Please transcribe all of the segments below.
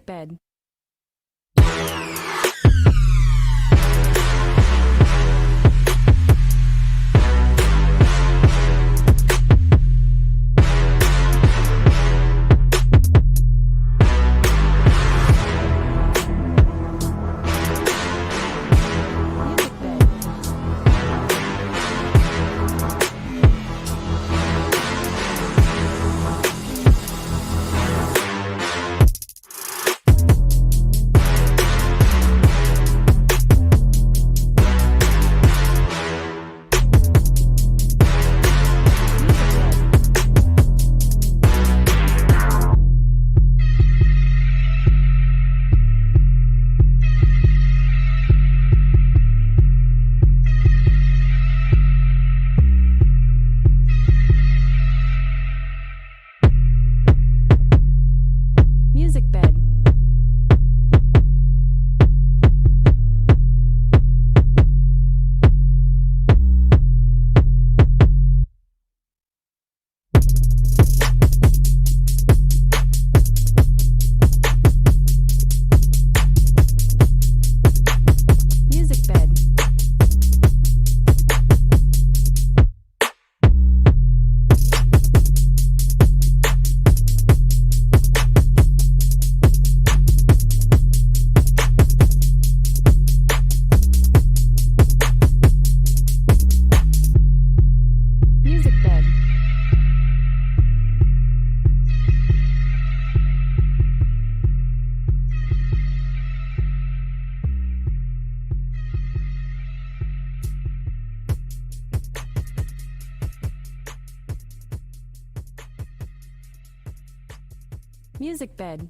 bed. Music bed.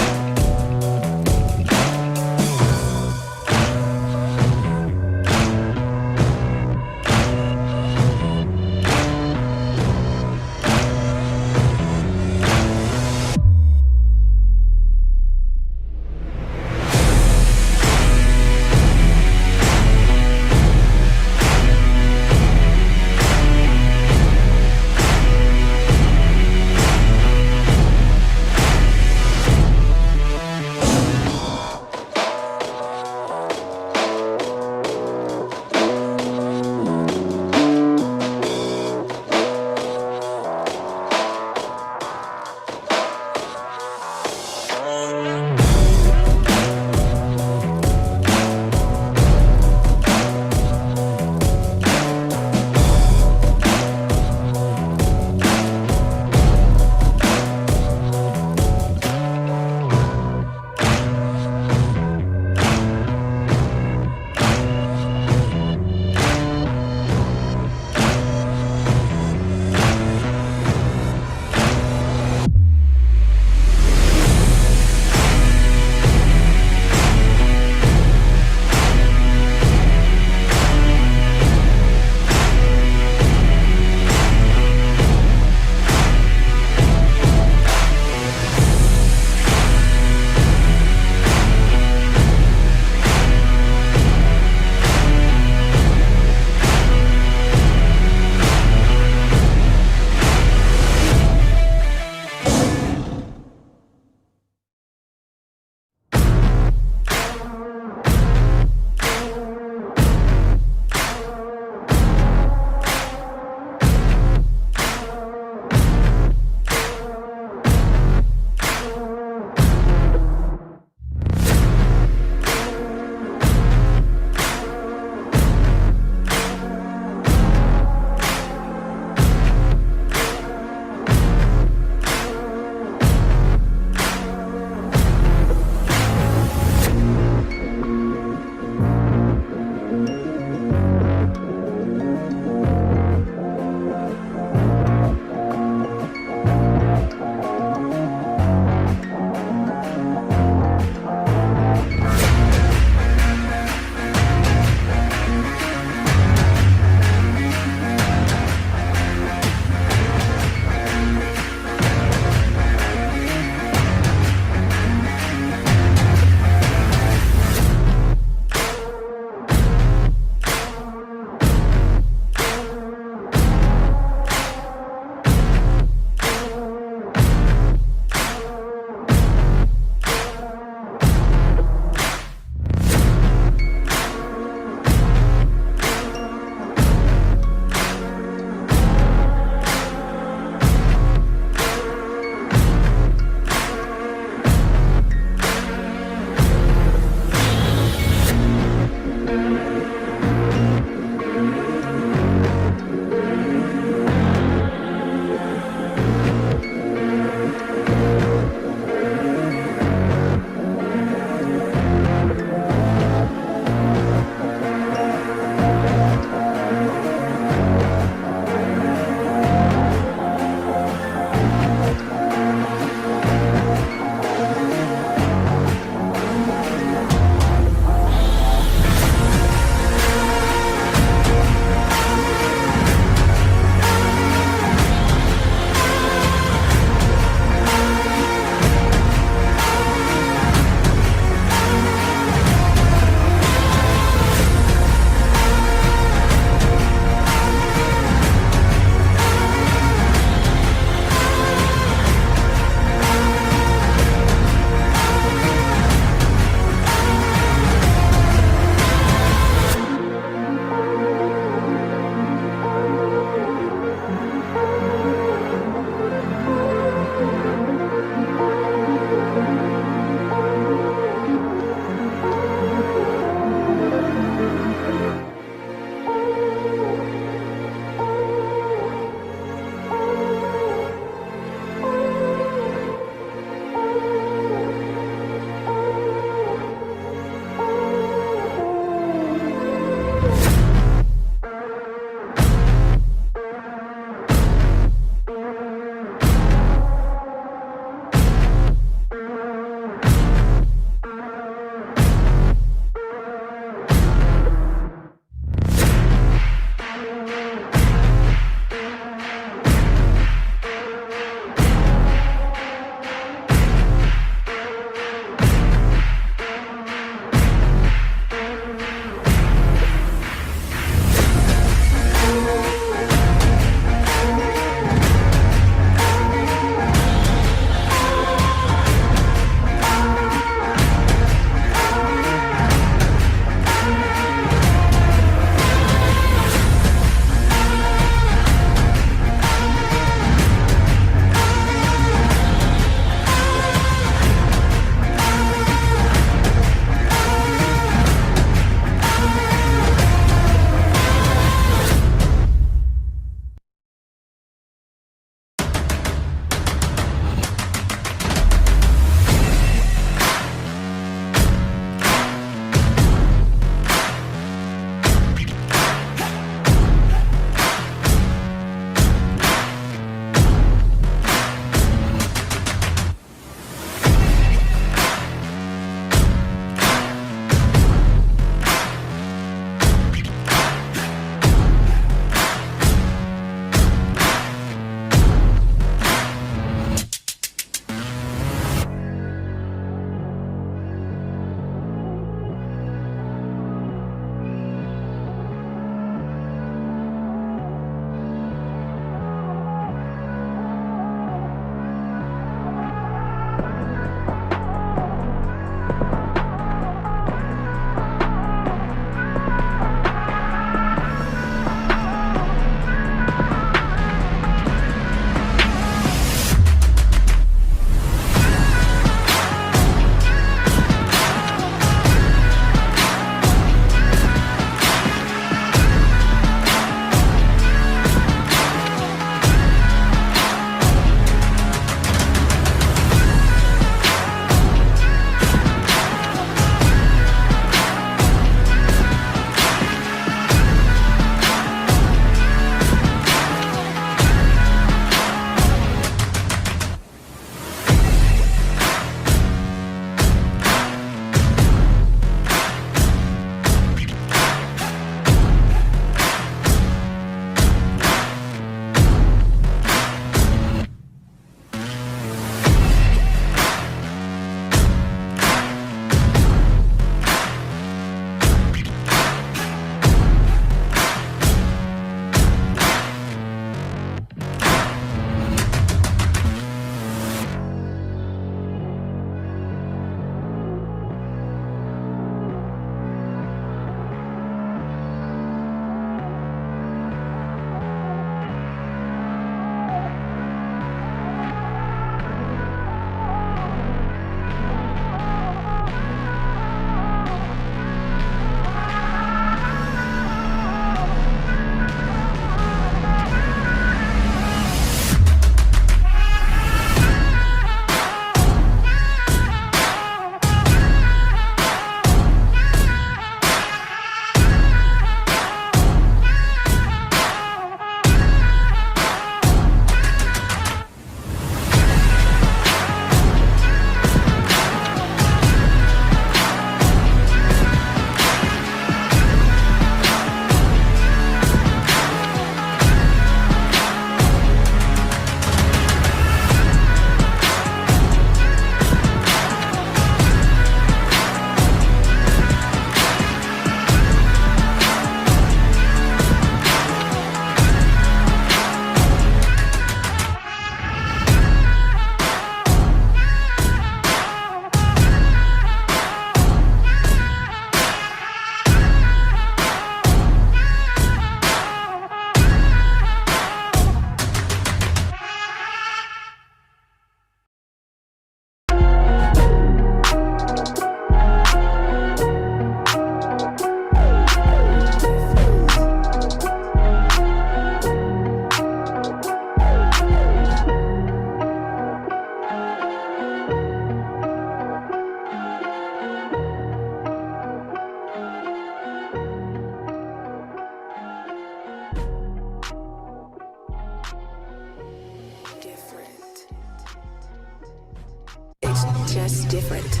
just different.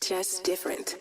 Just different.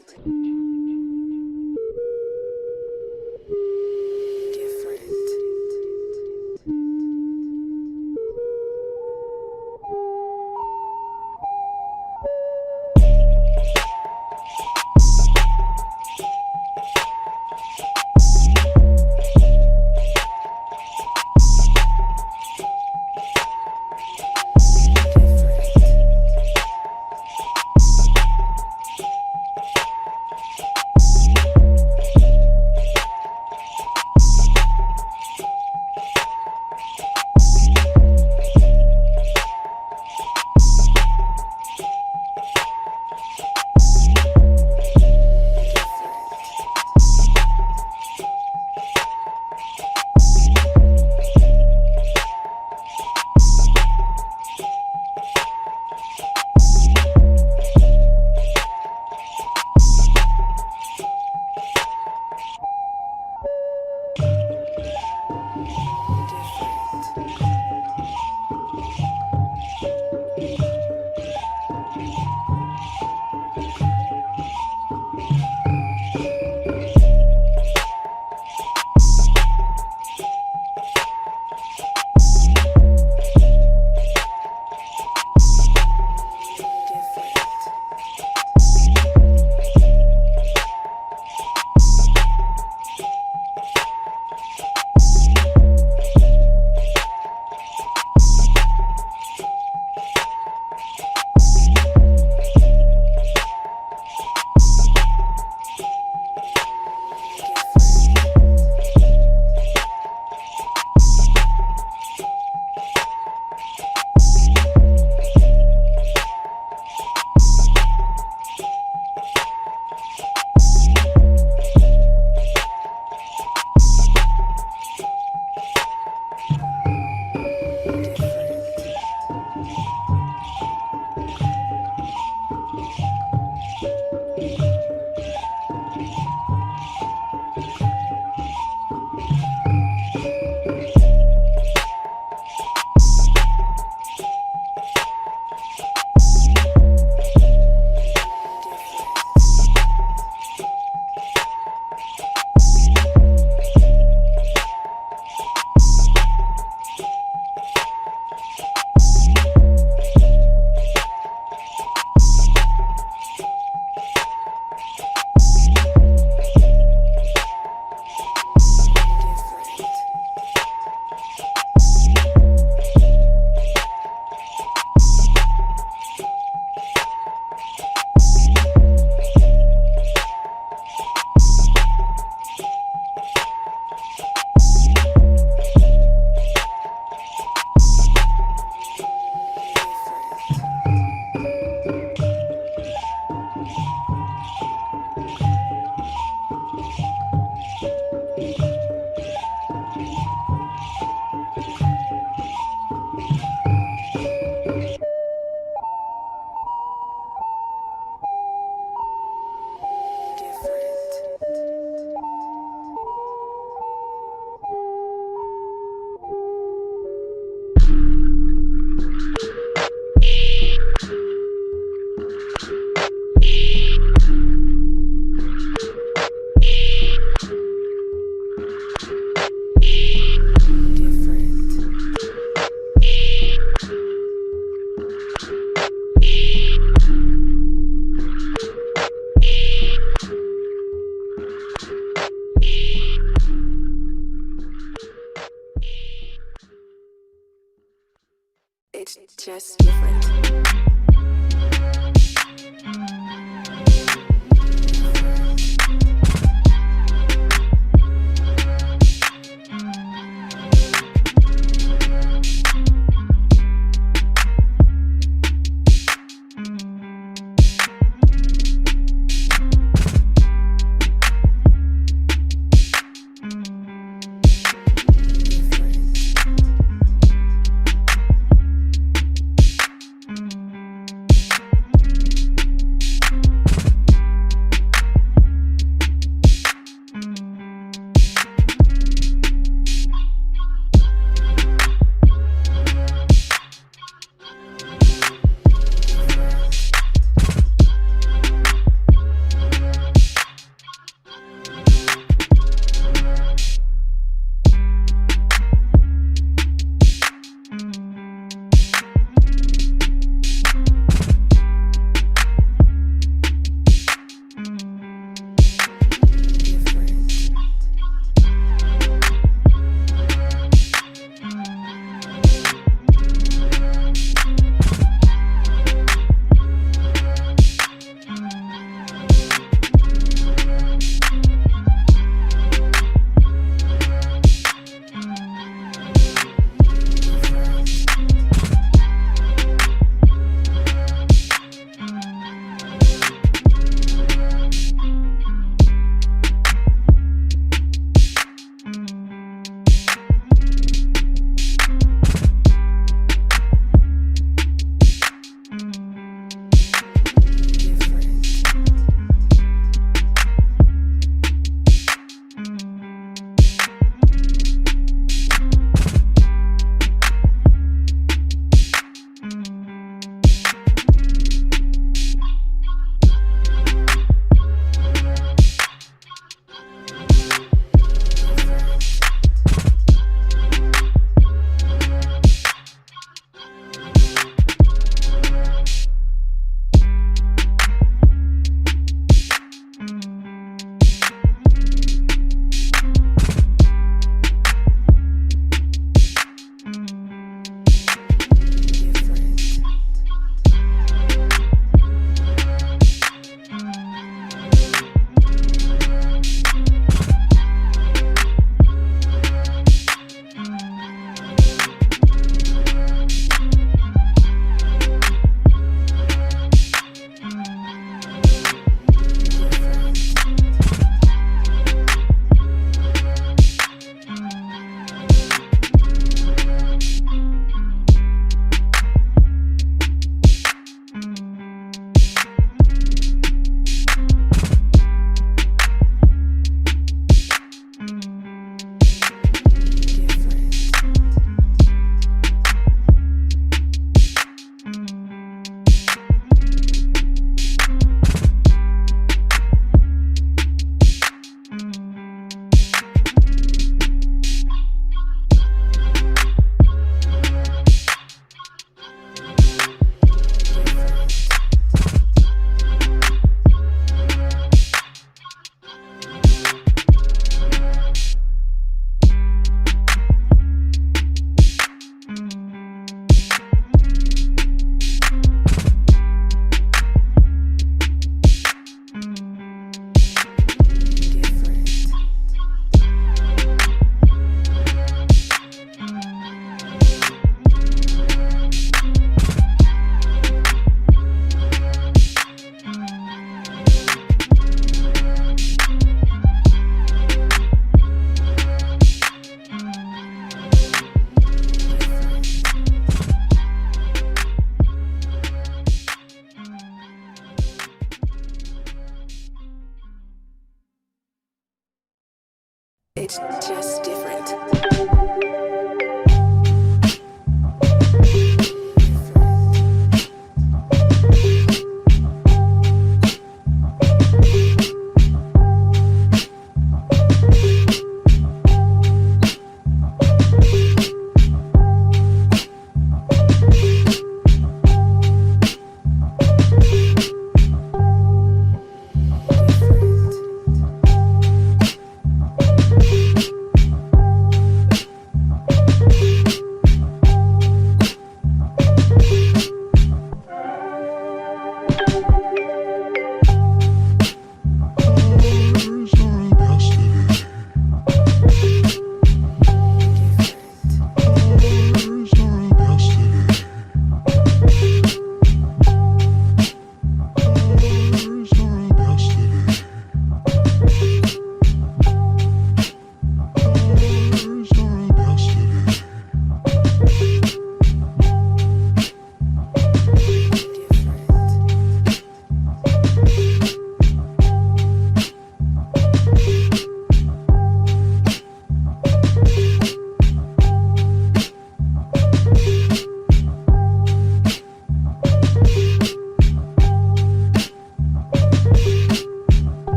It's just different.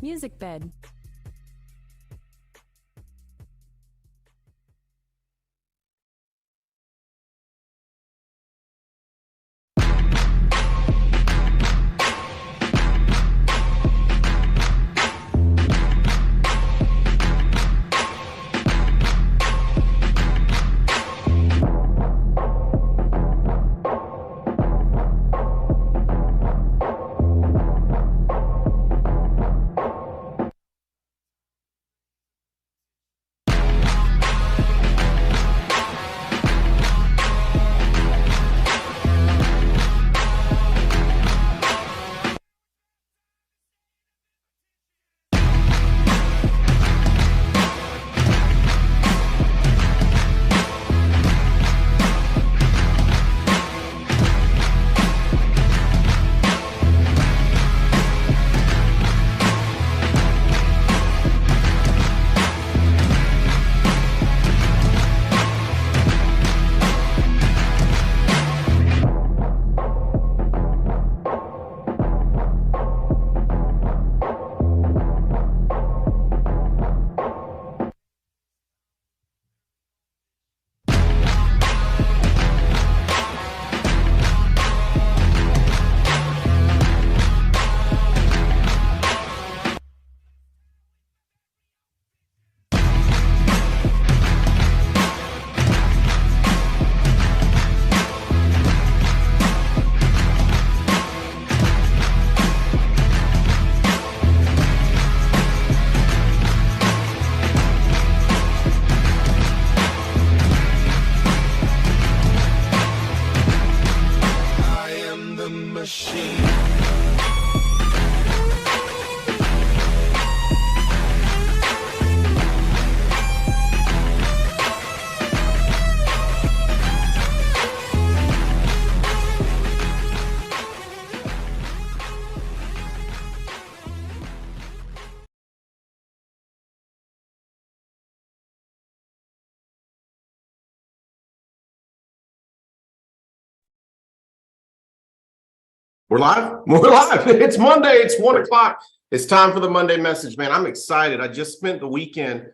Music bed. We're live. We're live. It's Monday. It's 1 o'clock. It's time for the Monday message, man. I'm excited. I just spent the weekend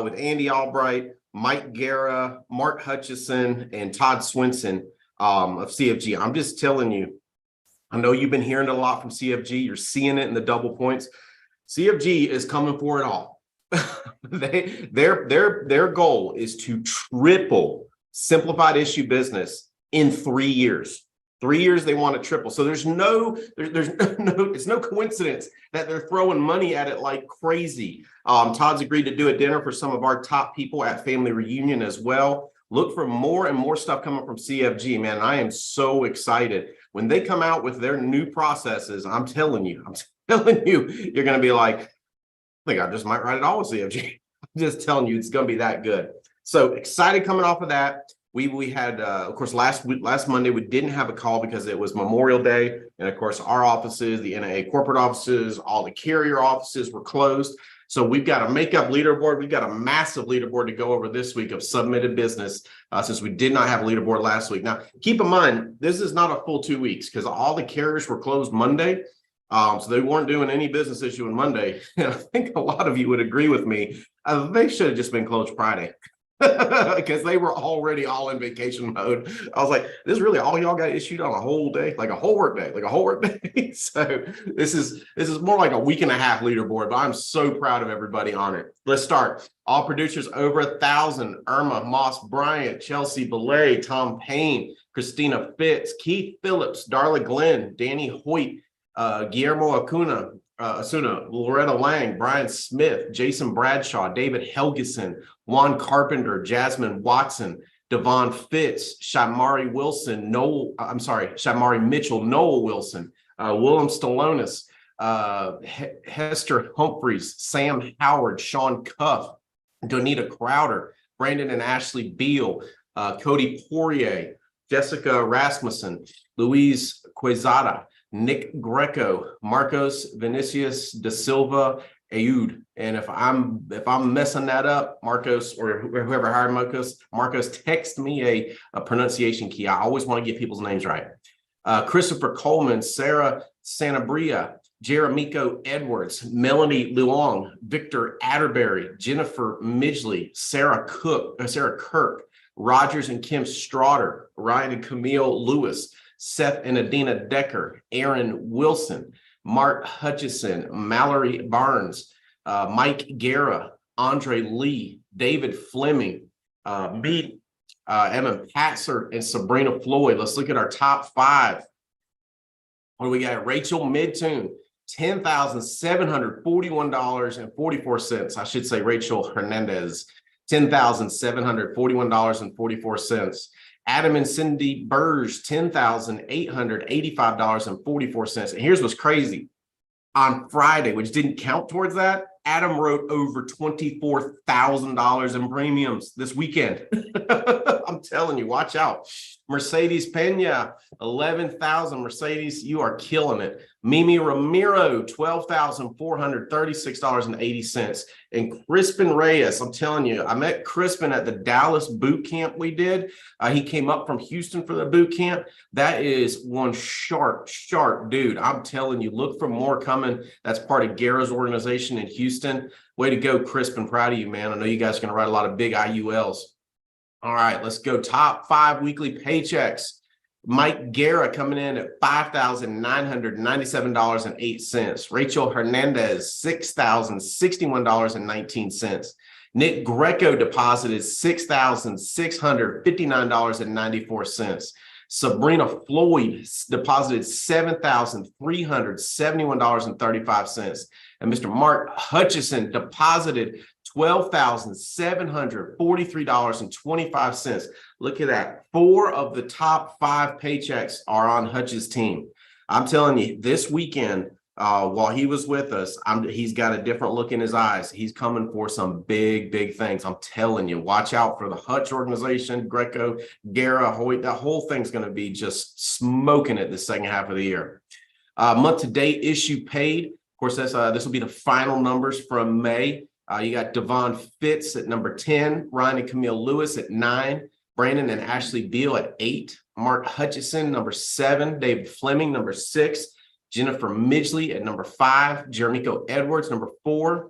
with Andy Albright, Mike Guerra, Mark Hutchison, and Todd Swenson of CFG. I'm just telling you, I know you've been hearing it a lot from CFG. You're seeing it in the double points. CFG is coming for it all. Their goal is to triple simplified issue business in 3 years. 3 years they want to triple. So it's no coincidence that they're throwing money at it like crazy. Todd's agreed to do a dinner for some of our top people at Family Reunion as well. Look for more and more stuff coming from CFG, man. I am so excited. When they come out with their new processes, I'm telling you, you're going to be like, I think I just might write it all with CFG. I'm just telling you, it's going to be that good. So excited coming off of that. We had, of course, last Monday, we didn't have a call because it was Memorial Day. And of course, our offices, the NAA corporate offices, all the carrier offices were closed. So we've got a makeup leaderboard. We've got a massive leaderboard to go over this week of submitted business since we did not have a leaderboard last week. Now, keep in mind, this is not a full 2 weeks because all the carriers were closed Monday. So they weren't doing any business issuing Monday. And I think a lot of you would agree with me. They should have just been closed Friday. Because they were already all in vacation mode. I was like, this is really all y'all got issued on a whole day, like a whole work day, So this is more like a week and a half leaderboard, but I'm so proud of everybody on it. Let's start. All producers over 1,000: Irma, Moss Bryant, Chelsea Belay, Tom Payne, Christina Fitz, Keith Phillips, Darla Glenn, Danny Hoyt, Guillermo Asuna, Loretta Lang, Brian Smith, Jason Bradshaw, David Helgeson, Juan Carpenter, Jasmine Watson, Devon Fitz, Shamari Mitchell, Noel Wilson, Willem Stalonis, Hester Humphreys, Sam Howard, Sean Cuff, Donita Crowder, Brandon and Ashley Beal, Cody Poirier, Jessica Rasmussen, Louise Quezada, Nick Greco, Marcos Vinicius da Silva Aoud. And if I'm messing that up, Marcos or whoever hired Marcos, text me a pronunciation key. I always want to get people's names right. Christopher Coleman, Sarah Sanabria, Jeremico Edwards, Melanie Luong, Victor Atterbury, Jennifer Midgley, Sarah Kirk, Rogers and Kim Straughter, Ryan and Camille Lewis, Seth and Adina Decker, Aaron Wilson, Mark Hutchison, Mallory Barnes, Mike Guerra, Andre Lee, David Fleming, me, Emma Patzer, and Sabrina Floyd. Let's look at our top 5. What do we got? Rachel Midtune, $10,741.44. I should say Rachel Hernandez, $10,741.44. Adam and Cindy Burge, $10,885.44. And here's what's crazy. On Friday, which didn't count towards that, Adam wrote over $24,000 in premiums this weekend. I'm telling you, watch out. Mercedes Pena, 11,000. Mercedes, you are killing it. Mimi Ramiro, $12,436.80. And Crispin Reyes, I'm telling you, I met Crispin at the Dallas boot camp we did. He came up from Houston for the boot camp. That is one sharp dude. I'm telling you, look for more coming. That's part of Guerra's organization in Houston. Way to go, Crispin. Proud of you, man. I know you guys are going to write a lot of big IULs. All right, let's go. Top 5 weekly paychecks. Mike Guerra coming in at $5,997.08. Rachel Hernandez, $6,061.19. Nick Greco deposited $6,659.94. Sabrina Floyd deposited $7,371.35. And Mr. Mark Hutchison deposited $12,743.25. Look at that. 4 of the top 5 paychecks are on Hutch's team. I'm telling you, this weekend, while he was with us, he's got a different look in his eyes. He's coming for some big things. I'm telling you, watch out for the Hutch organization, Greco, Guerra, Hoyt. That whole thing's going to be just smoking it the second half of the year. Month to date issue paid. Of course, this will be the final numbers from May. You got Devon Fitz at number 10, Ryan and Camille Lewis at 9, Brandon and Ashley Beal at 8, Mark Hutchison, number 7, David Fleming, number 6, Jennifer Midgley at number 5, Jeremico Edwards, number 4,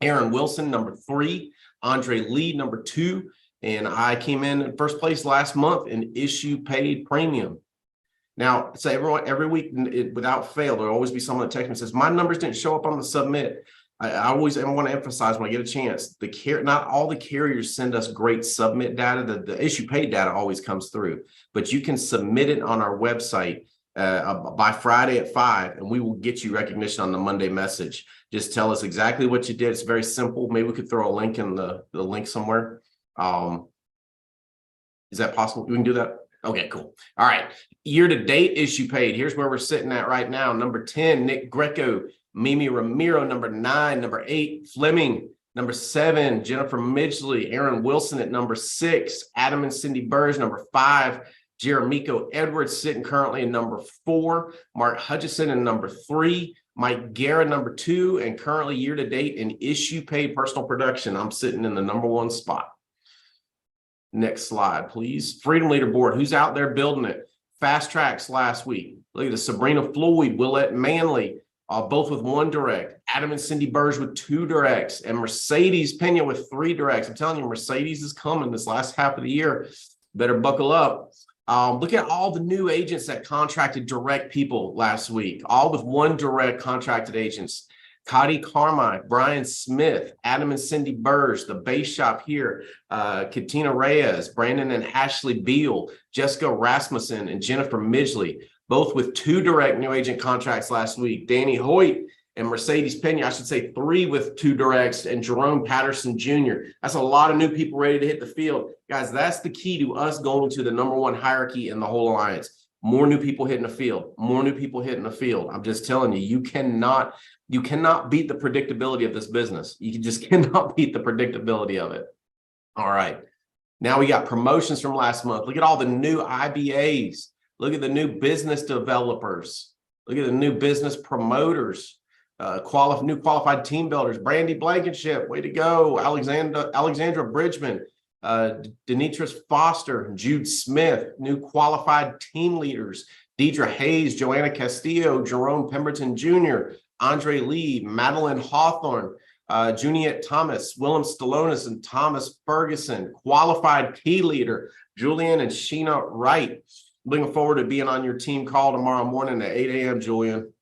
Aaron Wilson, number 3, Andre Lee, number 2, and I came in first place last month in issue paid premium. Now, so every week without fail, there'll always be someone that texts me and says, my numbers didn't show up on the submit. I want to emphasize when I get a chance, not all the carriers send us great submit data. The issue paid data always comes through, but you can submit it on our website by Friday at 5, and we will get you recognition on the Monday message. Just tell us exactly what you did. It's very simple. Maybe we could throw a link in the link somewhere. Is that possible? We can do that. Okay, cool. All right. Year to date issue paid. Here's where we're sitting at right now. Number 10, Nick Greco. Mimi Ramiro, number 9, number 8, Fleming, number 7, Jennifer Midgley, Aaron Wilson at number 6, Adam and Cindy Burge, number 5, Jeremico Edwards sitting currently in number 4, Mark Hutchison in number 3, Mike Guerra, number 2, and currently year to date in issue paid personal production, I'm sitting in the number 1 spot. Next slide, please. Freedom Leaderboard, who's out there building it? Fast tracks last week. Look at the Sabrina Floyd, Willette Manley, both with 1 direct, Adam and Cindy Burge with 2 directs, and Mercedes Pena with 3 directs. I'm telling you, Mercedes is coming this last half of the year. Better buckle up. Look at all the new agents that contracted direct people last week, all with 1 direct contracted agents. Cody Carmine, Brian Smith, Adam and Cindy Burge, the base shop here, Katina Reyes, Brandon and Ashley Beal, Jessica Rasmussen, and Jennifer Midgley, both with 2 direct new agent contracts last week. Danny Hoyt and Mercedes Pena, I should say 3 with 2 directs, and Jerome Patterson Jr. That's a lot of new people ready to hit the field. Guys, that's the key to us going to the number 1 hierarchy in the whole alliance. More new people hitting the field, more new people hitting the field. I'm just telling you, you cannot beat the predictability of this business. You just cannot beat the predictability of it. All right. Now we got promotions from last month. Look at all the new IBAs. Look at the new business developers. Look at the new business promoters, new qualified team builders. Brandy Blankenship, way to go. Alexandra Bridgman, Denitris Foster, Jude Smith, new qualified team leaders. Deidre Hayes, Joanna Castillo, Jerome Pemberton Jr., Andre Lee, Madeline Hawthorne, Juniette Thomas, Willem Stalonis, and Thomas Ferguson, qualified key leader, Julian and Sheena Wright. Looking forward to being on your team call tomorrow morning at 8 a.m., Julian.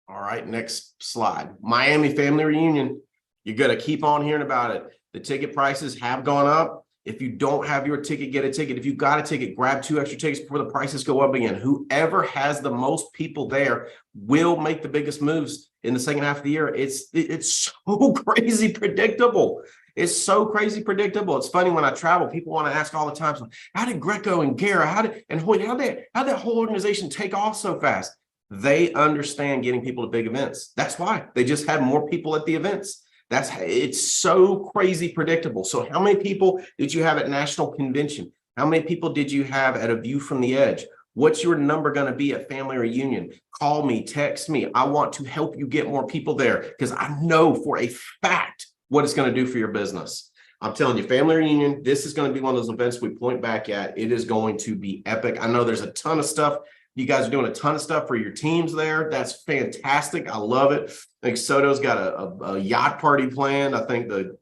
All right, next slide. Miami family reunion. You're going to keep on hearing about it. The ticket prices have gone up. If you don't have your ticket, get a ticket. If you got a ticket, grab 2 extra tickets before the prices go up again. Whoever has the most people there will make the biggest moves in the second half of the year. It's so crazy predictable. It's so crazy predictable. It's funny when I travel, people want to ask all the time, how did Greco and Guerra, and Hoyt, how did that whole organization take off so fast? They understand getting people to big events. That's why they just had more people at the events. It's so crazy predictable. So how many people did you have at National Convention? How many people did you have at A View from the Edge? What's your number going to be at Family Reunion? Call me, text me. I want to help you get more people there because I know for a fact what it's going to do for your business. I'm telling you, Family Reunion, this is going to be one of those events we point back at. It is going to be epic. I know there's a ton of stuff. You guys are doing a ton of stuff for your teams there. That's fantastic. I love it. I think Soto's got a yacht party planned. I think the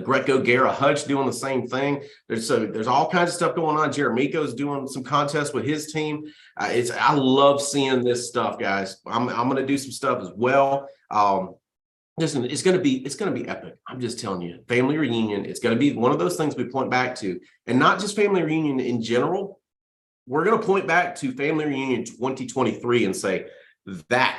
Greco Guerra Hutch doing the same thing. There's all kinds of stuff going on. Jeremico's doing some contests with his team. I love seeing this stuff, guys. I'm going to do some stuff as well. Listen, it's going to be epic. I'm just telling you, Family Reunion. It's going to be one of those things we point back to, and not just Family Reunion in general. We're going to point back to Family Reunion 2023 and say that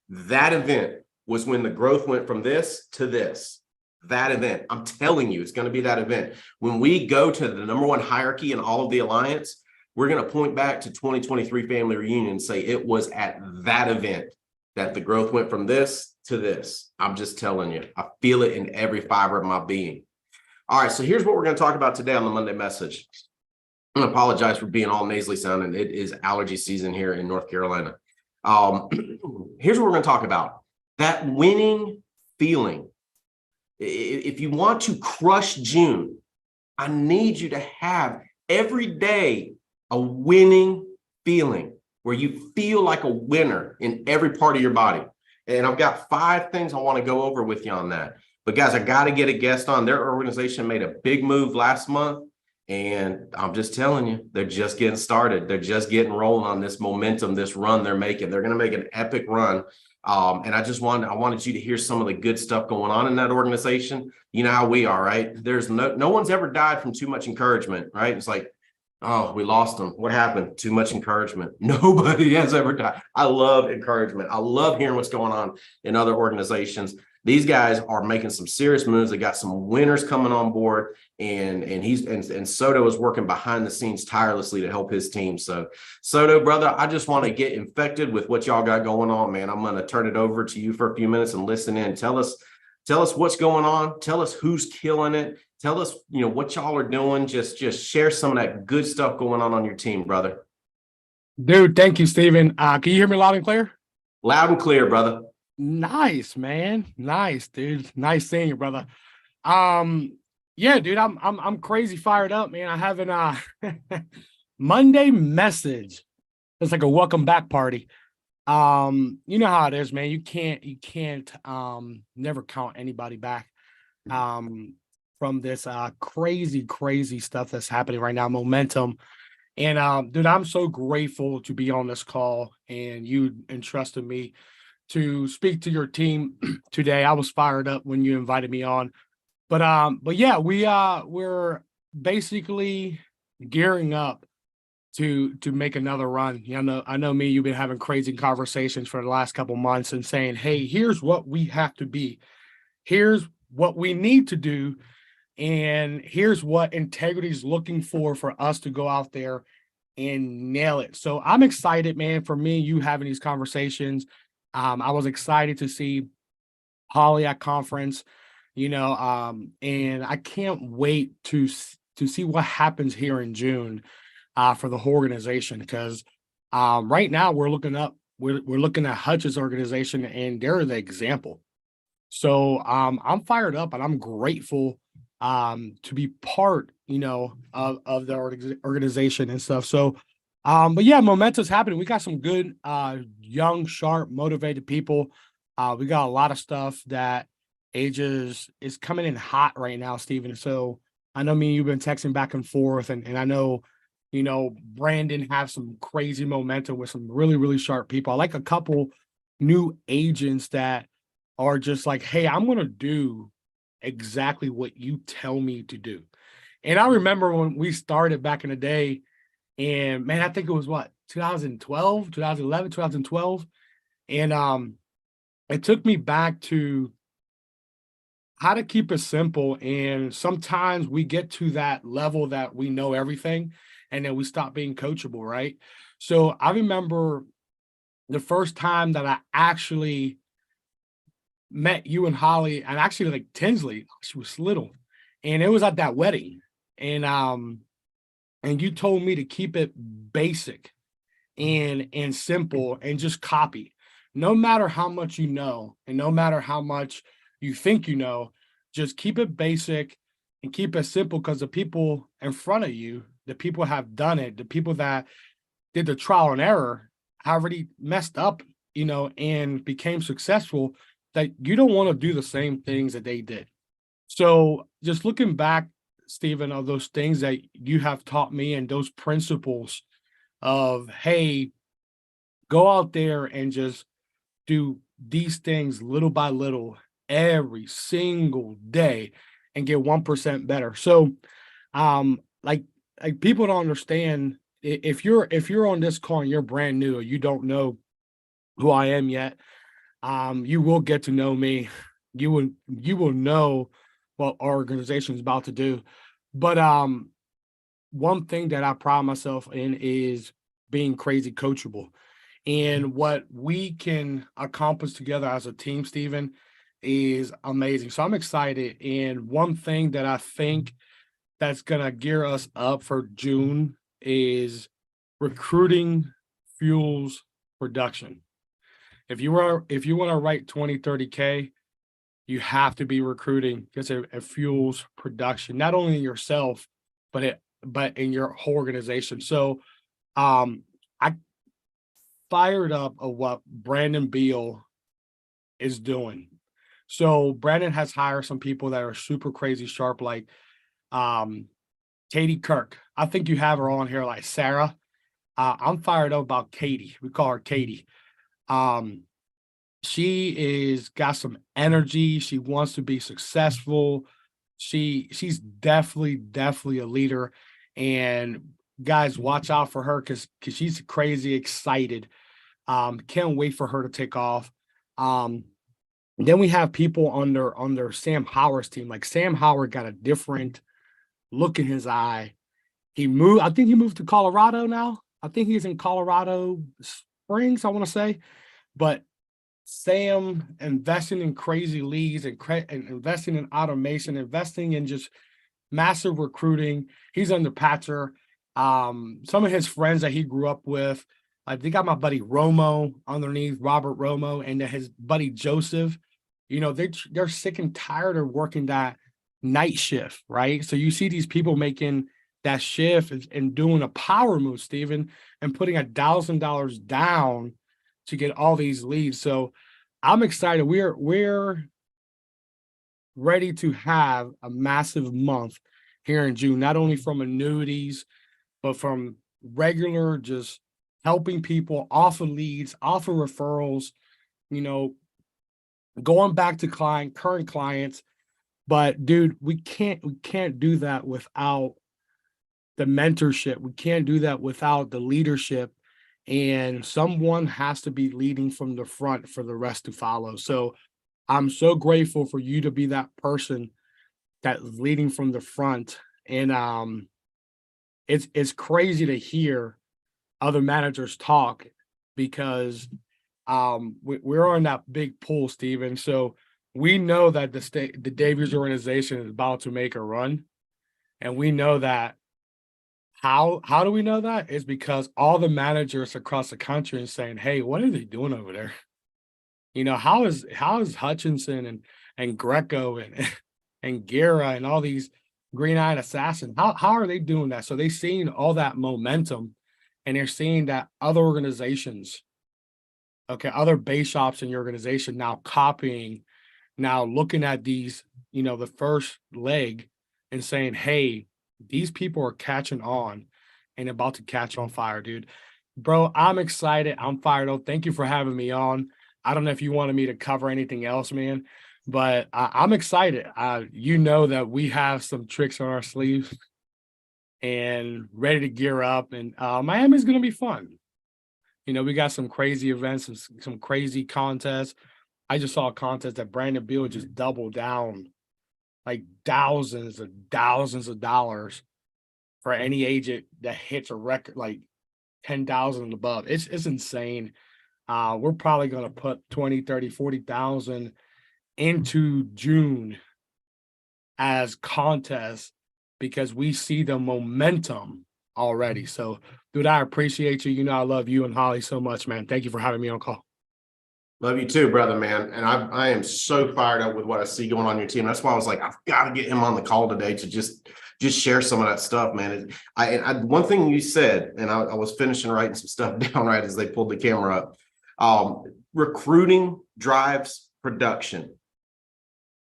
event was when the growth went from this to this. That event, I'm telling you, it's going to be that event. When we go to the number one hierarchy in all of the alliance, we're going to point back to 2023 Family Reunion and say it was at that event that the growth went from this to this. I'm just telling you, I feel it in every fiber of my being. All right, so here's what we're going to talk about today on the Monday message. I apologize for being all nasally sounding. It is allergy season here in North Carolina. Here's what we're going to talk about. That winning feeling. If you want to crush June, I need you to have every day a winning feeling where you feel like a winner in every part of your body. And I've got 5 things I want to go over with you on that. But guys, I got to get a guest on. Their organization made a big move last month. And I'm just telling you, they're just getting started. They're just getting rolling on this momentum, this run they're making. They're going to make an epic run. And I wanted you to hear some of the good stuff going on in that organization. You know how we are, right? There's no one's ever died from too much encouragement, right? It's like, oh, we lost them. What happened? Too much encouragement. Nobody has ever died. I love encouragement. I love hearing what's going on in other organizations. These guys are making some serious moves. They got some winners coming on board, and Soto is working behind the scenes tirelessly to help his team. So, Soto, brother, I just want to get infected with what y'all got going on, man. I'm going to turn it over to you for a few minutes and listen in. Tell us what's going on. Tell us who's killing it. Tell us, what y'all are doing. Just share some of that good stuff going on your team, brother. Dude, thank you, Steven. Can you hear me loud and clear? Loud and clear, brother. Nice, man. Nice, dude. Nice seeing you, brother. Yeah, dude, I'm crazy fired up, man. I have an Monday message. It's like a welcome back party. You know how it is, man. You can't never count anybody back from this crazy stuff that's happening right now, momentum. And dude, I'm so grateful to be on this call and you entrusted me to speak to your team today. I was fired up when you invited me on. But yeah, we're basically gearing up to make another run. I know me, you've been having crazy conversations for the last couple months and saying, hey, here's what we have to be. Here's what we need to do. And here's what integrity is looking for us to go out there and nail it. So I'm excited, man, for me, you having these conversations. I was excited to see Holly at conference, and I can't wait to see what happens here in June for the whole organization, because right now we're looking at Hutch's organization and they're the example. So I'm fired up and I'm grateful to be part, of the organization and stuff. So But yeah, momentum's happening. We got some good, young, sharp, motivated people. We got a lot of stuff that ages is coming in hot right now, Steven. So I know me and you've been texting back and forth, and I know, Brandon have some crazy momentum with some really, really sharp people. I like a couple new agents that are just like, hey, I'm gonna do exactly what you tell me to do. And I remember when we started back in the day, and man, I think it was what, 2012, 2011, 2012. And it took me back to how to keep it simple. And sometimes we get to that level that we know everything and then we stop being coachable, right? So I remember the first time that I actually met you and Holly, and actually like Tinsley, she was little, and it was at that wedding. And you told me to keep it basic and simple and just copy. No matter how much you know, and no matter how much you think you know, just keep it basic and keep it simple, because the people in front of you, the people have done it, the people that did the trial and error have already messed up, and became successful, that you don't want to do the same things that they did. So just looking back, Stephen, of those things that you have taught me and those principles of, hey, go out there and just do these things little by little every single day and get 1% better. So like people don't understand, if you're on this call and you're brand new or you don't know who I am yet, you will get to know me. You will know what our organization is about to do. But one thing that I pride myself in is being crazy coachable. And what we can accomplish together as a team, Stephen, is amazing. So I'm excited. And one thing that I think that's gonna gear us up for June is recruiting fuels production. If you want to write 20, 30K, you have to be recruiting, because it fuels production, not only in yourself, but in your whole organization. So I fired up of what Brandon Beal is doing. So Brandon has hired some people that are super crazy sharp, like um Katie Kirk. I think you have her on here, like Sarah. I'm fired up about Katie. We call her Katie. Um, she is got some energy. She wants to be successful. She's definitely a leader. And guys, watch out for her, because she's crazy excited. Can't wait for her to take off. Um, then we have people under Sam Howard's team. Like Sam Howard got a different look in his eye. I think he moved to Colorado now. I think he's in Colorado Springs, I want to say. But Sam investing in crazy leagues and investing in automation, investing in just massive recruiting. He's under Patcher. Some of his friends that he grew up with, like they got my buddy Romo underneath, Robert Romo, and then his buddy Joseph. They're sick and tired of working that night shift, right? So you see these people making that shift and doing a power move, Steven, and putting $1,000 down to get all these leads. So I'm excited. We're ready to have a massive month here in June, not only from annuities, but from regular just helping people off of leads, off of referrals, going back to current clients. But dude, we can't do that without the mentorship. We can't do that without the leadership, and someone has to be leading from the front for the rest to follow. So I'm so grateful for you to be that person that's leading from the front. And it's crazy to hear other managers talk, because we're on that big pool, Steven. So we know that the Davies organization is about to make a run, and we know that. How do we know that? Is because all the managers across the country are saying, "Hey, what are they doing over there? How is Hutchinson and Greco and and Guerra and all these green-eyed assassins, how are they doing that?" So they've seen all that momentum, and they're seeing that other organizations, okay, other base shops in your organization now copying, now looking at these, the first leg and saying, hey, these people are catching on and about to catch on fire, dude. Bro, I'm excited. I'm fired up. Thank you for having me on. I don't know if you wanted me to cover anything else, man, but I'm excited. You know that we have some tricks on our sleeves and ready to gear up, and Miami's going to be fun. We got some crazy events, some crazy contests. I just saw a contest that Brandon Beal just doubled down like thousands of dollars for any agent that hits a record like 10,000 and above. It's insane. We're probably going to put 20, 30, 40,000 into June as contests because we see the momentum already. So, dude, I appreciate you. I love you and Holly so much, man. Thank you for having me on call. Love you too, brother, man. And I am so fired up with what I see going on your team. That's why I was like, I've got to get him on the call today to just share some of that stuff, man. One thing you said, and I was finishing writing some stuff down right as they pulled the camera up. Recruiting drives production.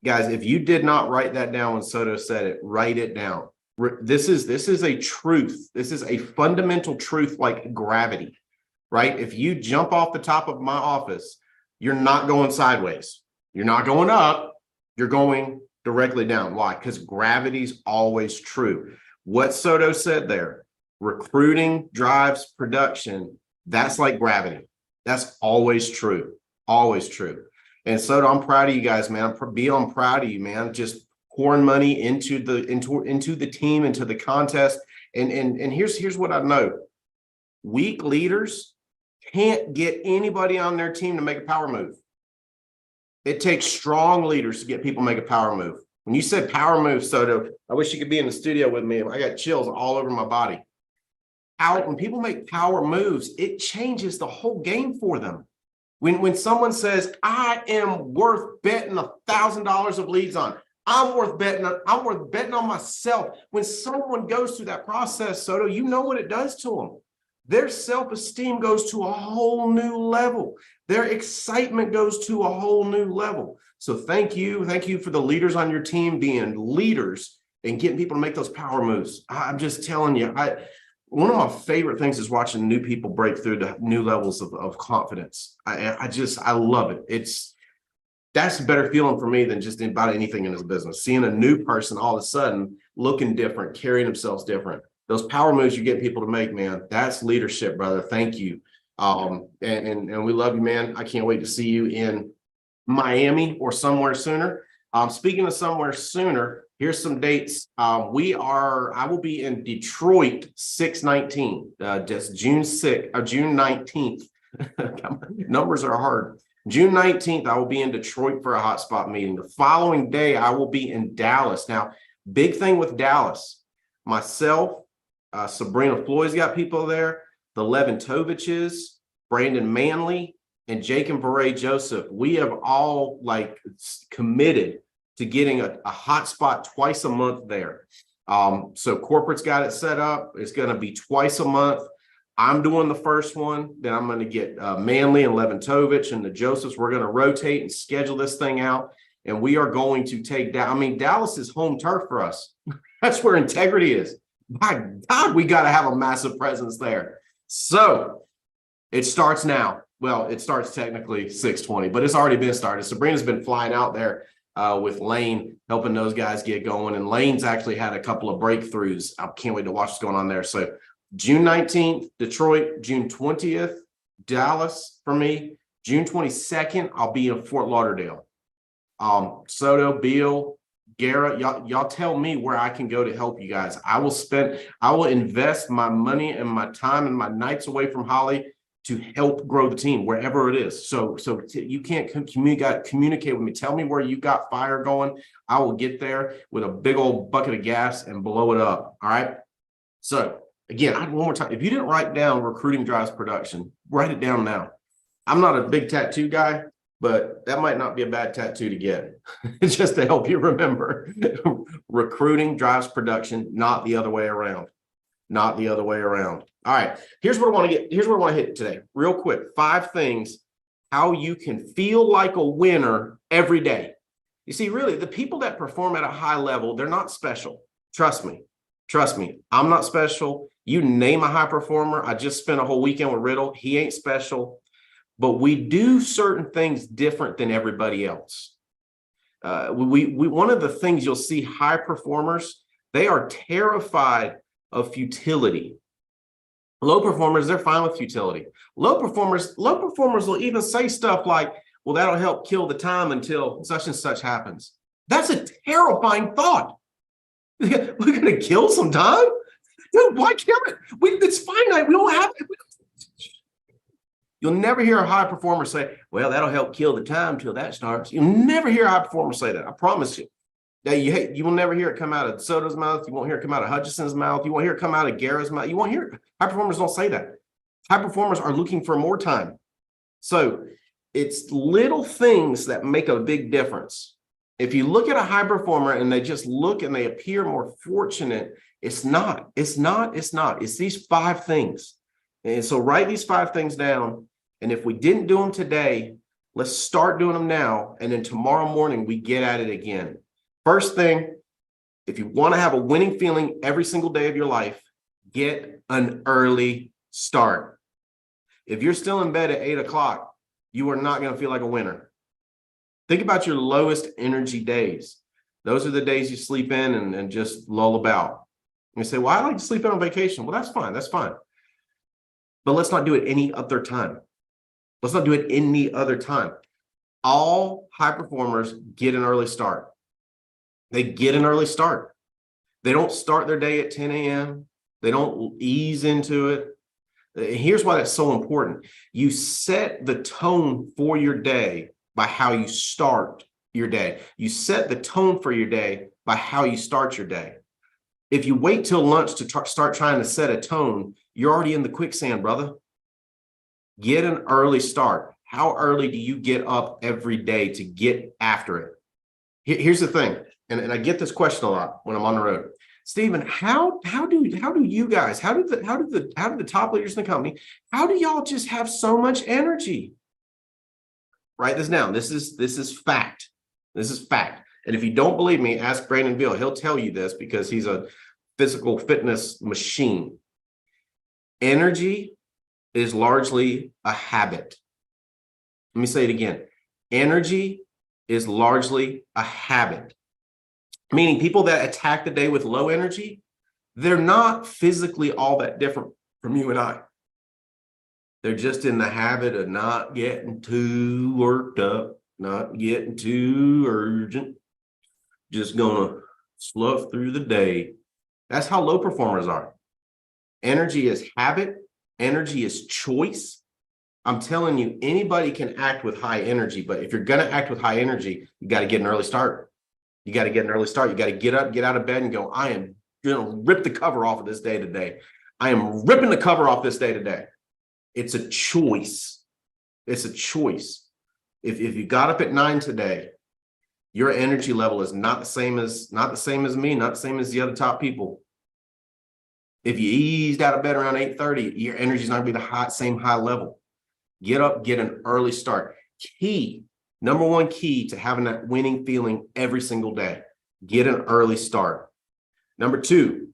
Guys, if you did not write that down when Soto said it, write it down. This is a truth. This is a fundamental truth like gravity, right? If you jump off the top of my office, you're not going sideways. You're not going up. You're going directly down. Why? Because gravity's always true. What Soto said there, recruiting drives production. That's like gravity. That's always true. Always true. And Soto, I'm proud of you guys, man. I'm proud of you, man. Just pouring money into the team, into the contest. And here's what I know. Weak leaders can't get anybody on their team to make a power move. It takes strong leaders to get people to make a power move. When you said power move, Soto, I wish you could be in the studio with me. I got chills all over my body. When people make power moves, it changes the whole game for them. When someone says, I am worth betting $1,000 of leads on, I'm worth betting on myself. When someone goes through that process, Soto, you know what it does to them. Their self-esteem goes to a whole new level. Their excitement goes to a whole new level. So thank you. Thank you for the leaders on your team being leaders and getting people to make those power moves. I'm just telling you, one of my favorite things is watching new people break through to new levels of confidence. I love it. That's a better feeling for me than just about anything in this business. Seeing a new person all of a sudden looking different, carrying themselves different. Those power moves you get people to make, man, that's leadership, brother. Thank you. And we love you, man. I can't wait to see you in Miami or somewhere sooner. Speaking of somewhere sooner, here's some dates. I will be in Detroit 6/19, just June 6th or June 19th. Numbers are hard. June 19th, I will be in Detroit for a hotspot meeting. The following day, I will be in Dallas. Now, big thing with Dallas, myself, Sabrina Floyd's got people there, the Leventoviches, Brandon Manley, and Jake and Beret Joseph. We have all committed to getting a hotspot twice a month there. So corporate's got it set up. It's going to be twice a month. I'm doing the first one. Then I'm going to get Manley and Leventovich and the Josephs. We're going to rotate and schedule this thing out. And we are going to take down. Dallas is home turf for us. That's where integrity is. My God, we got to have a massive presence there. So it starts now. Well, it starts technically 6/20, but it's already been started. Sabrina's been flying out there with Lane, helping those guys get going. And Lane's actually had a couple of breakthroughs. I can't wait to watch what's going on there. So June 19th, Detroit, June 20th, Dallas for me. June 22nd, I'll be in Fort Lauderdale. Soto, Beal, Garrett, y'all tell me where I can go to help you guys. I will invest my money and my time and my nights away from Holly to help grow the team wherever it is. So you can't communicate with me. Tell me where you got fire going. I will get there with a big old bucket of gas and blow it up. All right. So again, one more time. If you didn't write down recruiting drives production, write it down now. I'm not a big tattoo guy, but that might not be a bad tattoo to get. Just to help you remember. Recruiting drives production, not the other way around. not the other way around. All right, here's what I want to hit today, real quick. 5 things how you can feel like a winner every day. You see, really, the people that perform at a high level, they're not special. Trust me. I'm not special. You name a high performer. I just spent a whole weekend with Riddle. He ain't special, but we do certain things different than everybody else. One of the things you'll see high performers, they are terrified of futility. Low performers, they're fine with futility. Low performers will even say stuff like, well, that'll help kill the time until such and such happens. That's a terrifying thought. We're going to kill some time? Dude, why kill it? It's finite. We don't have it. You'll never hear a high performer say, well, that'll help kill the time till that starts. You'll never hear a high performer say that. I promise you. You will never hear it come out of Soto's mouth. You won't hear it come out of Hutchison's mouth. You won't hear it come out of Guerra's mouth. You won't hear it. High performers don't say that. High performers are looking for more time. So it's little things that make a big difference. If you look at a high performer and they just look and they appear more fortunate, it's not. It's these 5 things. And so write these 5 things down. And if we didn't do them today, let's start doing them now. And then tomorrow morning, we get at it again. First thing, if you want to have a winning feeling every single day of your life, get an early start. If you're still in bed at 8 o'clock, you are not going to feel like a winner. Think about your lowest energy days. Those are the days you sleep in and just lull about. And you say, well, I like to sleep in on vacation. Well, that's fine. That's fine. But let's not do it any other time. Let's not do it any other time. All high performers get an early start. They get an early start. They don't start their day at 10 a.m. They don't ease into it. Here's why that's so important. You set the tone for your day by how you start your day. You set the tone for your day by how you start your day. If you wait till lunch to start trying to set a tone, you're already in the quicksand, brother. Get an early start. How early do you get up every day to get after it? Here's the thing, and I get this question a lot when I'm on the road. Stephen, how do you guys, how do the top leaders in the company, how do y'all just have so much energy? Write this down. This is fact. This is fact. And if you don't believe me, ask Brandon Veal. He'll tell you this because he's a physical fitness machine. Energy is largely a habit. Let me say it again. Energy is largely a habit. Meaning people that attack the day with low energy, they're not physically all that different from you and I. They're just in the habit of not getting too worked up, not getting too urgent, just gonna slough through the day. That's how low performers are. Energy is habit. Energy is choice. I'm telling you, anybody can act with high energy, but if you're gonna act with high energy, you got to get an early start. You got to get an early start. You got to get up, get out of bed and go, I am going to rip the cover off of this day today. I am ripping the cover off this day today. It's a choice. It's a choice. If you got up at 9 today, your energy level is not the same as me, not the same as the other top people. If you eased out of bed around 8:30, your energy is not going to be the same high level. Get up, get an early start. Number one key to having that winning feeling every single day, get an early start. Number 2,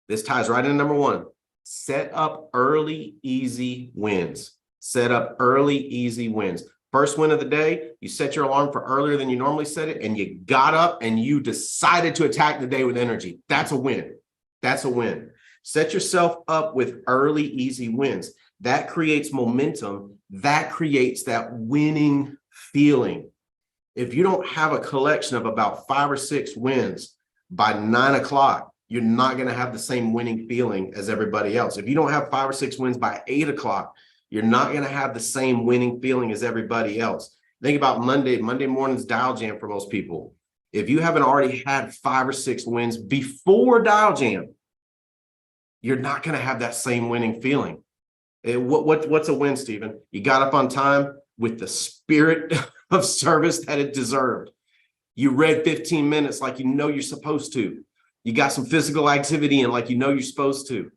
this ties right into number 1, set up early, easy wins. Set up early, easy wins. First win of the day, you set your alarm for earlier than you normally set it, and you got up and you decided to attack the day with energy. That's a win. That's a win. Set yourself up with early, easy wins. That creates momentum. That creates that winning feeling. If you don't have a collection of about 5 or 6 wins by 9 o'clock, you're not going to have the same winning feeling as everybody else. If you don't have 5 or 6 wins by 8 o'clock, you're not going to have the same winning feeling as everybody else. Think about Monday morning's dial jam for most people. If you haven't already had 5 or 6 wins before dial jam, you're not going to have that same winning feeling. What's a win, Stephen? You got up on time with the spirit of service that it deserved. You read 15 minutes like you know you're supposed to. You got some physical activity and like you're supposed to.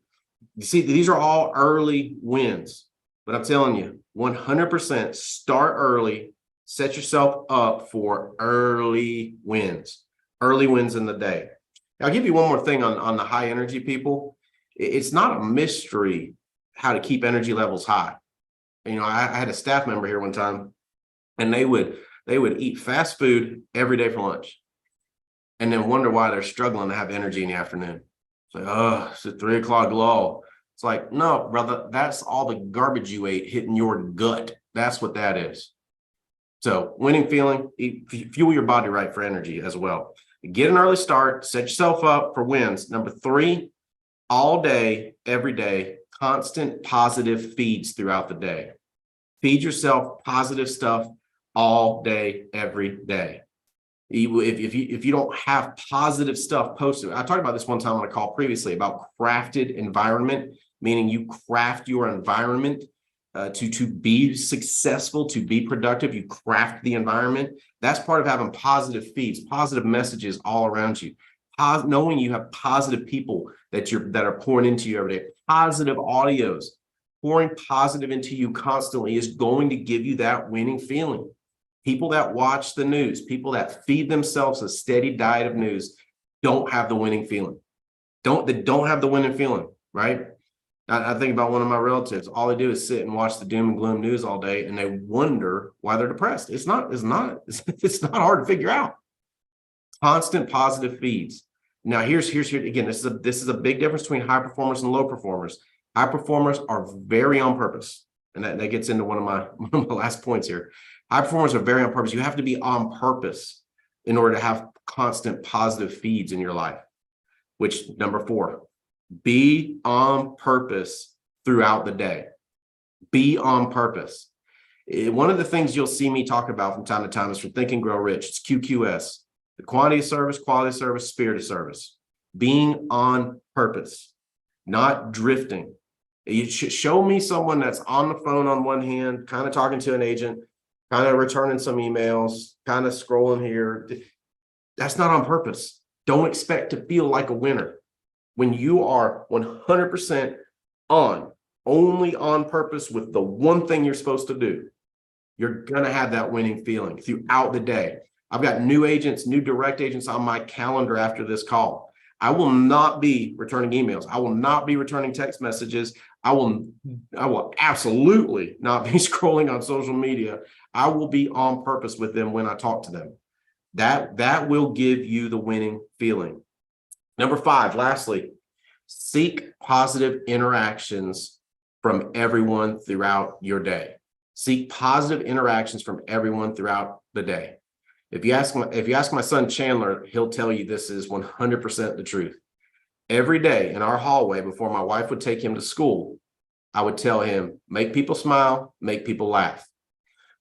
You see, these are all early wins. But I'm telling you, 100% start early, set yourself up for early wins in the day. I'll give you one more thing on the high energy people. It's not a mystery how to keep energy levels high. I had a staff member here one time, and they would eat fast food every day for lunch, and then wonder why they're struggling to have energy in the afternoon. It's like, oh, it's a 3 o'clock lull. It's like, no, brother, that's all the garbage you ate hitting your gut. That's what that is. So winning feeling, fuel your body right for energy as well. Get an early start, set yourself up for wins. Number 3, all day, every day, constant positive feeds throughout the day. Feed yourself positive stuff all day, every day. If you don't have positive stuff posted, I talked about this one time on a call previously about crafted environment, meaning you craft your environment to be successful, to be productive. You craft the environment. That's part of having positive feeds, positive messages all around you. Knowing you have positive people that are pouring into you every day, positive audios, pouring positive into you constantly is going to give you that winning feeling. People that watch the news, people that feed themselves a steady diet of news don't have the winning feeling. They don't have the winning feeling, right? I think about one of my relatives. All they do is sit and watch the doom and gloom news all day, and they wonder why they're depressed. It's not hard to figure out. Constant positive feeds. Now, here's again, this is a big difference between high performers and low performers. High performers are very on purpose. And that gets into one of my last points here. High performers are very on purpose. You have to be on purpose in order to have constant positive feeds in your life. Which, number 4, be on purpose throughout the day. Be on purpose. One of the things you'll see me talk about from time to time is from Think and Grow Rich. It's QQS. The quantity of service, quality of service, spirit of service. Being on purpose, not drifting. You should show me someone that's on the phone on one hand, kind of talking to an agent, kind of returning some emails, kind of scrolling here. That's not on purpose. Don't expect to feel like a winner. When you are 100% only on purpose with the one thing you're supposed to do, you're going to have that winning feeling throughout the day. I've got new direct agents on my calendar after this call. I will not be returning emails. I will not be returning text messages. I will absolutely not be scrolling on social media. I will be on purpose with them when I talk to them. That will give you the winning feeling. Number 5, lastly, seek positive interactions from everyone throughout your day. Seek positive interactions from everyone throughout the day. If you ask my son Chandler, he'll tell you this is 100% the truth. Every day in our hallway before my wife would take him to school, I would tell him, make people smile, make people laugh.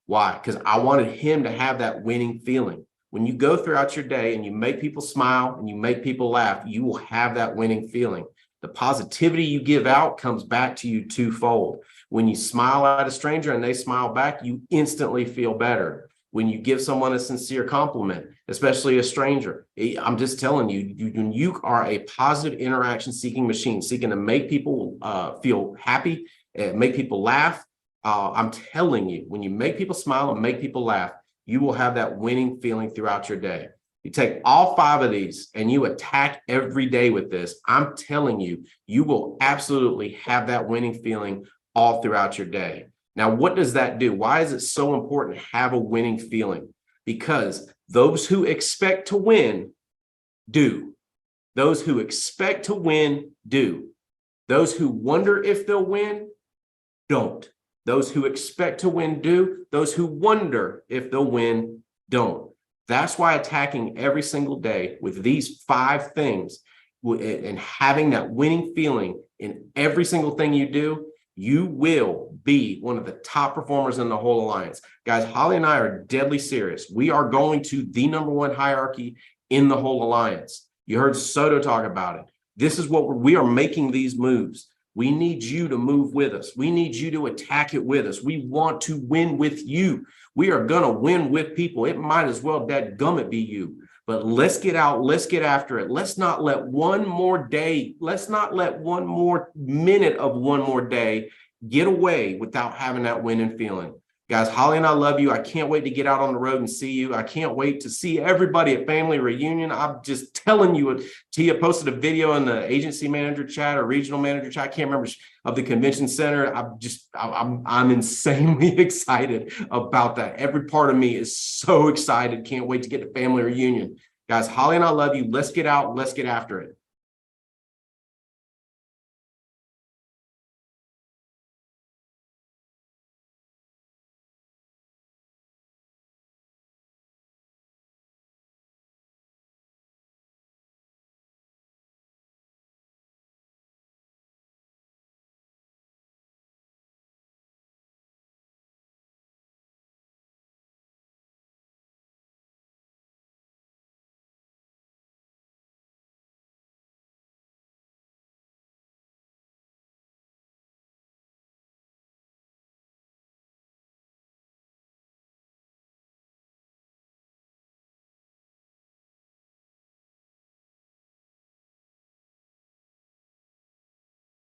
Why? Because I wanted him to have that winning feeling. When you go throughout your day and you make people smile and you make people laugh, you will have that winning feeling. The positivity you give out comes back to you twofold. When you smile at a stranger and they smile back, you instantly feel better. When you give someone a sincere compliment, especially a stranger, I'm just telling you, when you are a positive interaction seeking machine, seeking to make people feel happy, make people laugh, I'm telling you, when you make people smile and make people laugh, you will have that winning feeling throughout your day. You take all 5 of these and you attack every day with this, I'm telling you, you will absolutely have that winning feeling all throughout your day. Now, what does that do? Why is it so important to have a winning feeling? Because those who expect to win do. Those who expect to win do. Those who wonder if they'll win don't. Those who expect to win do. Those who wonder if they'll win don't. That's why attacking every single day with these 5 things and having that winning feeling in every single thing you do, you will be one of the top performers in the whole alliance. Guys, Holly and I are deadly serious. We are going to the #1 hierarchy in the whole alliance. You heard Soto talk about it. This is what we are making these moves. We need you to move with us. We need you to attack it with us. We want to win with you. We are going to win with people. It might as well dadgummit be you. but let's get out. Let's get after it. Let's not let one more day, let's not let one more minute of one more day get away without having that winning feeling. Guys, Holly and I love you. I can't wait to get out on the road and see you. I can't wait to see everybody at Family Reunion. I'm just telling you, Tia posted a video in the agency manager chat or regional manager chat. I can't remember, of the convention center. I'm insanely excited about that. Every part of me is so excited. Can't wait to get to Family Reunion. Guys, Holly and I love you. Let's get out. Let's get after it.